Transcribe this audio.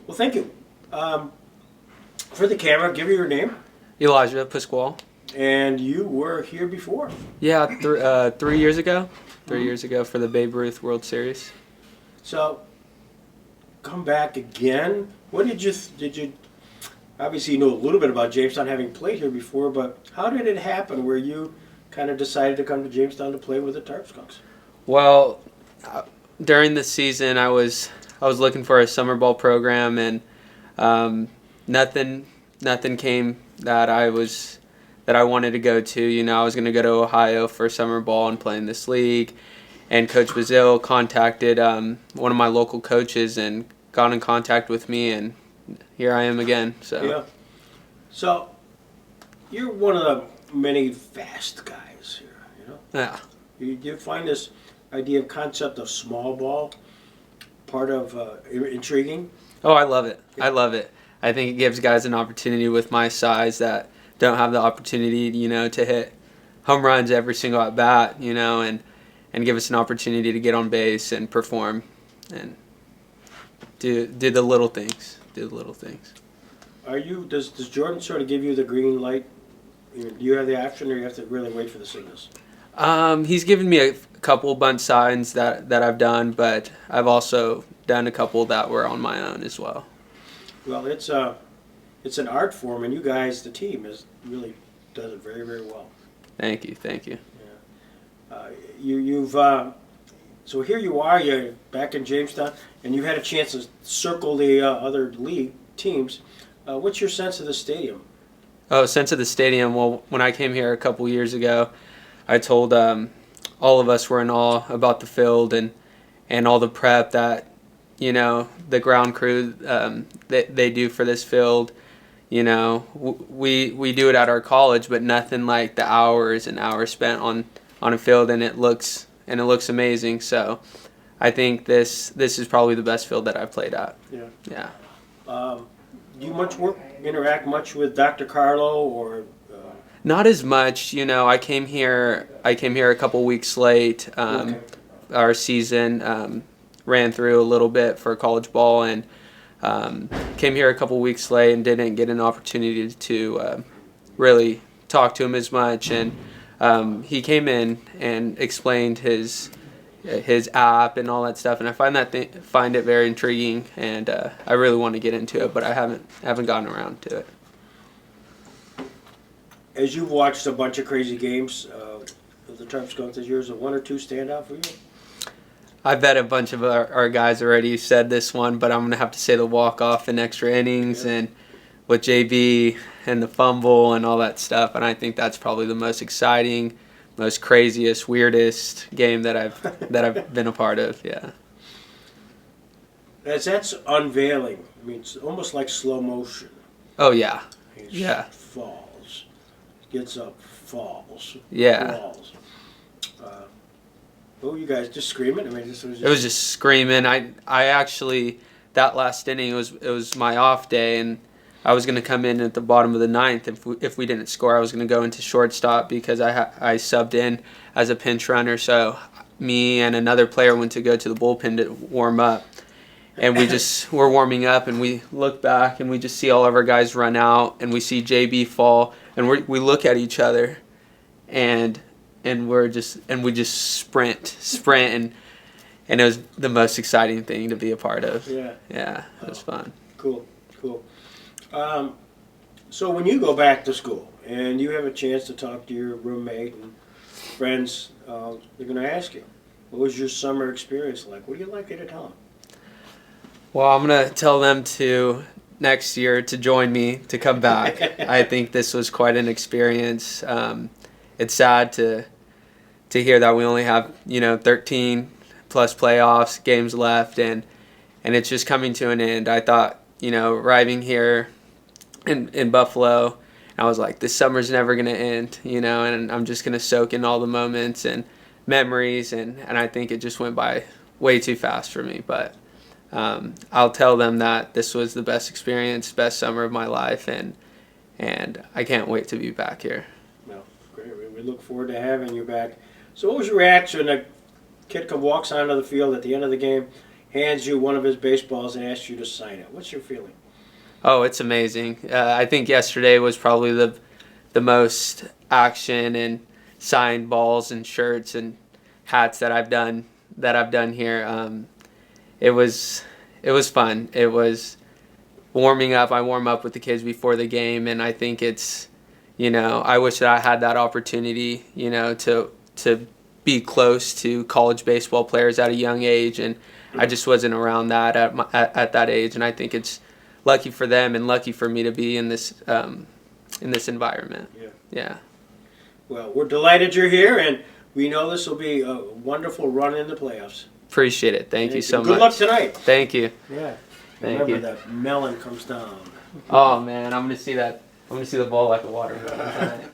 Well, thank you. For the camera, give me your name. Elijah Pascual. And you were here before. Yeah, 3 years ago. 3 years Mhm. ago for the Babe Ruth World Series. So, come back again. What did you obviously you know a little bit about Jamestown having played here before, but how did it happen where you kind of decided to come to Jamestown to play with the Tarp Skunks? Well, during the season, I was looking for a summer ball program, and um, nothing came that I wanted to go to. I was going to go to Ohio for summer ball and play in this league. And Coach Bazile contacted one of my local coaches and got in contact with me, and here I am again. So Yeah. So, you're one of the many fast guys here, you know? yeah. You find this idea of concept of small ball part of intriguing? Oh, I love it. Yeah. I love it. I think it gives guys an opportunity with my size that don't have the opportunity, to hit home runs every single at bat, and give us an opportunity to get on base and perform and do the little things. Do the little things. Does Jordan sort of give you the green light? Do you have the option, or you have to really wait for the signals? He's given me a couple bunt signs that I've done, but I've also done a couple that were on my own as well. Well, it's an art form, and you guys, the team, really does it very, very well. Thank you. Yeah. You've so here you are. You're back in Jamestown, and you've had a chance to circle the other league teams. What's your sense of the stadium? Oh, sense of the stadium. Well, when I came here a couple years ago, I told all of us were in awe about the field and all the prep that the ground crew they do for this field. We do it at our college, but nothing like the hours and hours spent on a field, and it looks amazing. So I think this is probably the best field that I've played at. Yeah. Yeah. Do you interact much with Dr. Carlo or? Not as much. I came here a couple weeks late. Okay. Our season ran through a little bit for college ball, and came here a couple weeks late and didn't get an opportunity to really talk to him as much. And he came in and explained his app and all that stuff, and I find it very intriguing, and I really want to get into it, but I haven't gotten around to it. As you've watched a bunch of crazy games of the Tarp Skunks this year, is there one or two stand out for you? I bet a bunch of our guys already said this one, but I'm going to have to say the walk-off in extra innings, Yeah. and with JB and the fumble and all that stuff, and I think that's probably the most exciting, most craziest, weirdest game that I've been a part of. Yeah. As that's unveiling, I mean, it's almost like slow motion. Oh yeah. He Yeah. falls, gets up, falls, Yeah. falls. Oh, you guys just screaming? I mean, It was just screaming. I actually, that last inning, it was my off day, and I was going to come in at the bottom of the ninth. If we didn't score, I was going to go into shortstop because I subbed in as a pinch runner. So me and another player went to go to the bullpen to warm up, and we're warming up, and we look back and we just see all of our guys run out, and we see JB fall, and we look at each other, and we just sprint, and it was the most exciting thing to be a part of. Yeah. Yeah, it was fun. Cool. So when you go back to school and you have a chance to talk to your roommate and friends, they're going to ask you, what was your summer experience like? What do you like to tell them? Well, I'm going to tell them to next year to join me to come back. I think this was quite an experience. It's sad to hear that we only have 13 plus playoffs games left, and it's just coming to an end. I thought arriving here in Buffalo, I was like, this summer's never gonna end, and I'm just gonna soak in all the moments and memories, and I think it just went by way too fast for me. But I'll tell them that this was the best experience, best summer of my life, and I can't wait to be back here. Well, great. We look forward to having you back. So what was your reaction when a kid walks onto the field at the end of the game, hands you one of his baseballs and asks you to sign it. What's your feeling? Oh, it's amazing. I think yesterday was probably the most action and signed balls and shirts and hats that I've done here. It was fun. It was warming up. I warm up with the kids before the game, and I think it's, I wish that I had that opportunity, to be close to college baseball players at a young age, and I just wasn't around that at that age, and I think it's lucky for them and lucky for me to be in this environment. Yeah. Well, we're delighted you're here, and we know this will be a wonderful run in the playoffs. Appreciate it. Thank you so much. Good luck tonight. Thank you. Yeah. Thank Remember you. that melon comes down. Oh man, I'm gonna see that. I'm gonna see the ball like a watermelon tonight.